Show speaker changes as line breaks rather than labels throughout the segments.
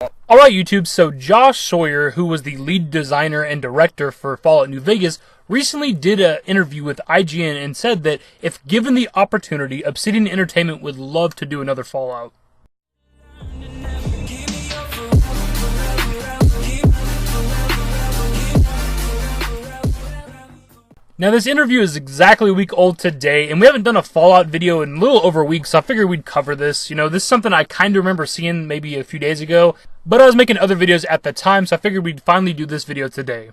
Alright YouTube, so Josh Sawyer, who was the lead designer and director for Fallout New Vegas, recently did an interview with IGN and said that if given the opportunity, Obsidian Entertainment would love to do another Fallout. Now this interview is exactly a week old today, and we haven't done a Fallout video in a little over a week, so I figured we'd cover this. You know, this is something I kind of remember seeing maybe a few days ago, but I was making other videos at the time, so I figured we'd finally do this video today.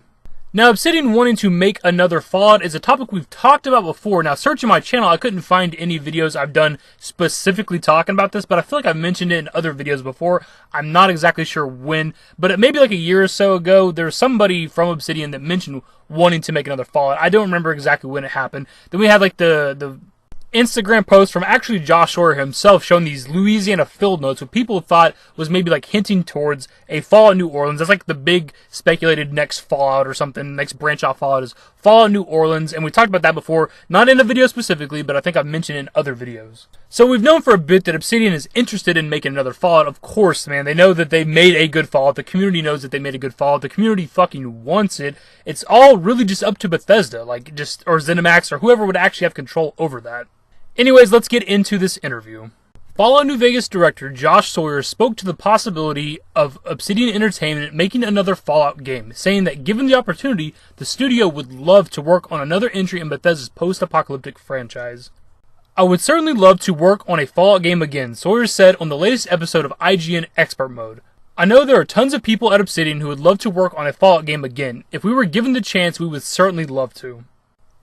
Now, Obsidian wanting to make another Fallout is a topic we've talked about before. Now, searching my channel, I couldn't find any videos I've done specifically talking about this, but I feel like I've mentioned it in other videos before. I'm not exactly sure when, but it maybe like a year or so ago, there was somebody from Obsidian that mentioned wanting to make another Fallout. I don't remember exactly when it happened. Then we had like the Instagram post from actually Josh Sawyer himself showing these Louisiana field notes, what people thought was maybe like hinting towards a Fallout New Orleans. That's like the big speculated next Fallout or something, next branch off Fallout is Fallout New Orleans, and we talked about that before, not in a video specifically, but I think I've mentioned it in other videos. So we've known for a bit that Obsidian is interested in making another Fallout. Of course, man, they know that they made a good Fallout. The community knows that they made a good Fallout. The community fucking wants it. It's all really just up to Bethesda, like just, or ZeniMax, or whoever would actually have control over that. Anyways, let's get into this interview. Fallout New Vegas director Josh Sawyer spoke to the possibility of Obsidian Entertainment making another Fallout game, saying that given the opportunity, the studio would love to work on another entry in Bethesda's post-apocalyptic franchise. "I would certainly love to work on a Fallout game again," Sawyer said on the latest episode of IGN Expert Mode. "I know there are tons of people at Obsidian who would love to work on a Fallout game again. If we were given the chance, we would certainly love to."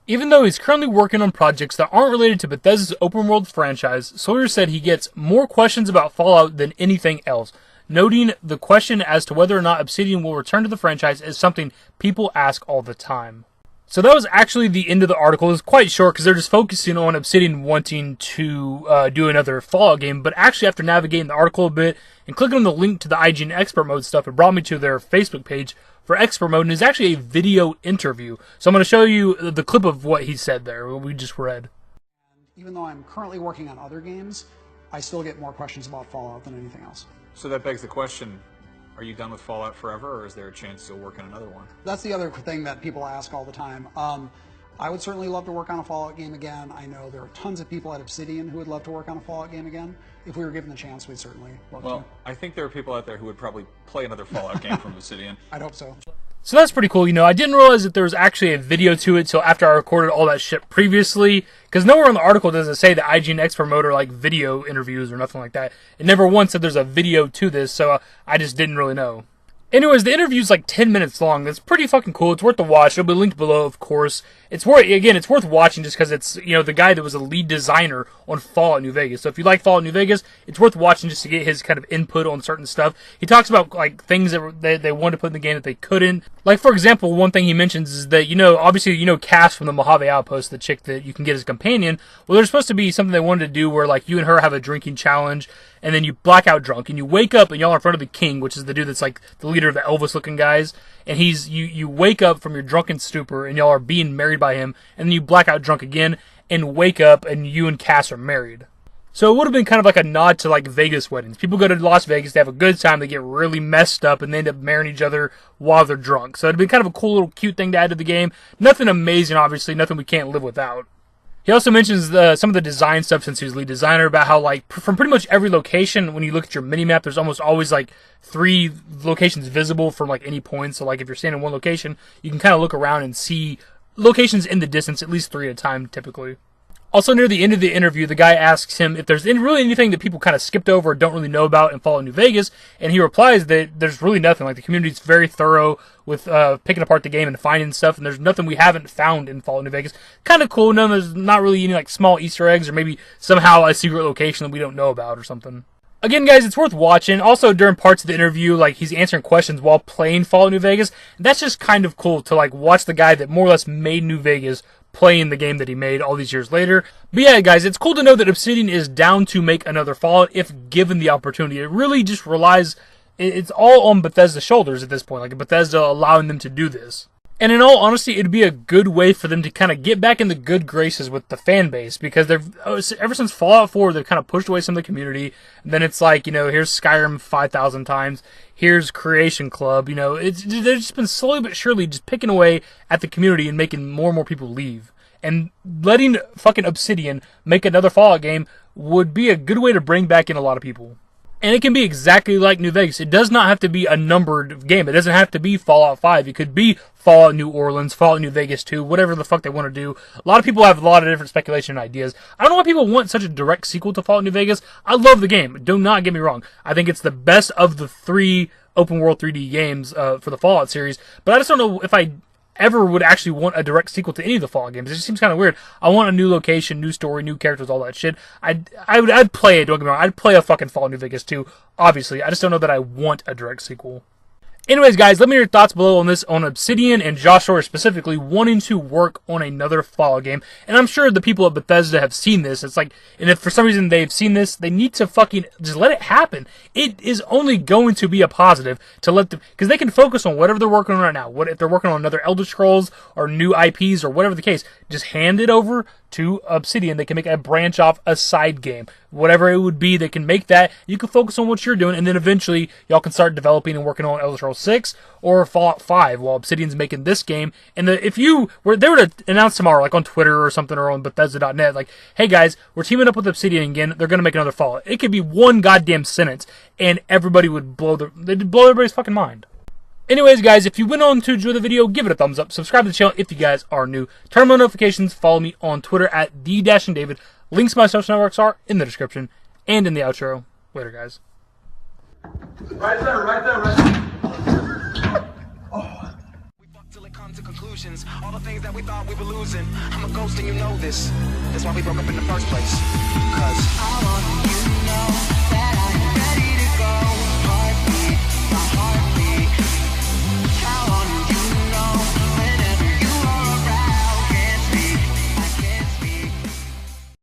Even though he's currently working on projects that aren't related to Bethesda's open-world franchise, Sawyer said he gets more questions about Fallout than anything else, noting the question as to whether or not Obsidian will return to the franchise is something people ask all the time. So that was actually the end of the article. It's quite short because they're just focusing on Obsidian wanting to do another Fallout game, but actually after navigating the article a bit and clicking on the link to the IGN Expert Mode stuff, it brought me to their Facebook page for Expert Mode, and it's actually a video interview. So I'm going to show you the clip of what he said there, what we just read.
Even though I'm currently working on other games, I still get more questions about Fallout than anything else.
So that begs the question, are you done with Fallout forever, or is there a chance you'll work on another one?
That's the other thing that people ask all the time. I would certainly love to work on a Fallout game again. I know there are tons of people at Obsidian who would love to work on a Fallout game again. If we were given the chance, we'd certainly love to.
Well, I think there are people out there who would probably play another Fallout game from Obsidian.
I'd hope so.
So that's pretty cool. You know, I didn't realize that there was actually a video to it till after I recorded all that shit previously, because nowhere in the article does it say that IGN Expert Mode are like video interviews or nothing like that. It never once said there's a video to this, so I just didn't really know. Anyways, the interview's like 10 minutes long. It's pretty fucking cool. It's worth the watch. It'll be linked below, of course. It's worth watching just because it's, you know, the guy that was a lead designer on Fallout New Vegas. So if you like Fallout New Vegas, it's worth watching just to get his kind of input on certain stuff. He talks about like things that they wanted to put in the game that they couldn't. Like, for example, one thing he mentions is that, you know, obviously, you know, Cass from the Mojave Outpost, the chick that you can get as a companion. Well, there's supposed to be something they wanted to do where like you and her have a drinking challenge, and then you black out drunk, and you wake up, and y'all are in front of the king, which is the dude that's like the leader of the Elvis-looking guys, and you wake up from your drunken stupor, and y'all are being married by him, and then you black out drunk again, and wake up, and you and Cass are married. So it would have been kind of like a nod to like Vegas weddings. People go to Las Vegas, they have a good time, they get really messed up, and they end up marrying each other while they're drunk. So it'd been kind of a cool little cute thing to add to the game. Nothing amazing, obviously, nothing we can't live without. He also mentions some of the design stuff since he was lead designer about how, like, from pretty much every location, when you look at your mini-map, there's almost always, like, 3 locations visible from, like, any point. So, like, if you're standing in one location, you can kind of look around and see locations in the distance, at least 3 at a time, typically. Also, near the end of the interview, the guy asks him if there's really anything that people kind of skipped over or don't really know about in Fallout New Vegas, and he replies that there's really nothing. Like, the community's very thorough with picking apart the game and finding stuff, and there's nothing we haven't found in Fallout New Vegas. Kind of cool. There's not really any, like, small Easter eggs or maybe somehow a secret location that we don't know about or something. Again, guys, it's worth watching. Also, during parts of the interview, like, he's answering questions while playing Fallout New Vegas. And that's just kind of cool to, like, watch the guy that more or less made New Vegas playing the game that he made all these years later. But yeah, guys, it's cool to know that Obsidian is down to make another Fallout if given the opportunity. It really just relies, it's all on Bethesda's shoulders at this point, like Bethesda allowing them to do this. And in all honesty, it'd be a good way for them to kind of get back in the good graces with the fan base, because they've, ever since Fallout 4, they've kind of pushed away some of the community. And then it's like, here's Skyrim 5,000 times, here's Creation Club, they've just been slowly but surely just picking away at the community and making more and more people leave. And letting fucking Obsidian make another Fallout game would be a good way to bring back in a lot of people. And it can be exactly like New Vegas. It does not have to be a numbered game. It doesn't have to be Fallout 5. It could be Fallout New Orleans, Fallout New Vegas 2, whatever the fuck they want to do. A lot of people have a lot of different speculation and ideas. I don't know why people want such a direct sequel to Fallout New Vegas. I love the game. Do not get me wrong. I think it's the best of the 3 open world 3D games for the Fallout series. But I just don't know if I ever would actually want a direct sequel to any of the Fallout games. It just seems kind of weird. I want a new location, new story, new characters, all that shit. I'd play it, don't get me wrong. I'd play a fucking Fallout New Vegas 2, obviously. I just don't know that I want a direct sequel. Anyways, guys, let me know your thoughts below on this, on Obsidian and Josh Sawyer specifically wanting to work on another Fallout game. And I'm sure the people at Bethesda have seen this. It's like, and if for some reason they've seen this, they need to fucking just let it happen. It is only going to be a positive to let them, because they can focus on whatever they're working on right now. What if they're working on another Elder Scrolls or new IPs or whatever the case? Just hand it over to Obsidian. They can make a branch off, a side game, whatever it would be. They can make that. You can focus on what you're doing, and then eventually y'all can start developing and working on Elder Scrolls 6 or Fallout 5 while Obsidian's making this game. And if they were to announce tomorrow, like on Twitter or something, or on Bethesda.net, like, hey guys, we're teaming up with Obsidian again, they're gonna make another Fallout. It could be one goddamn sentence, and everybody would they'd blow everybody's fucking mind. Anyways, guys, if you went on to enjoy the video, give it a thumbs up. Subscribe to the channel if you guys are new. Turn on notifications. Follow me on Twitter at @the-david. Links to my social networks are in the description and in the outro. Later, guys.
Right there, right there, right there. Oh. We fucked till it come to conclusions. All the things that we thought we were losing. I'm a ghost and you know this. That's why we broke up in the first place. 'Cause I want you to know.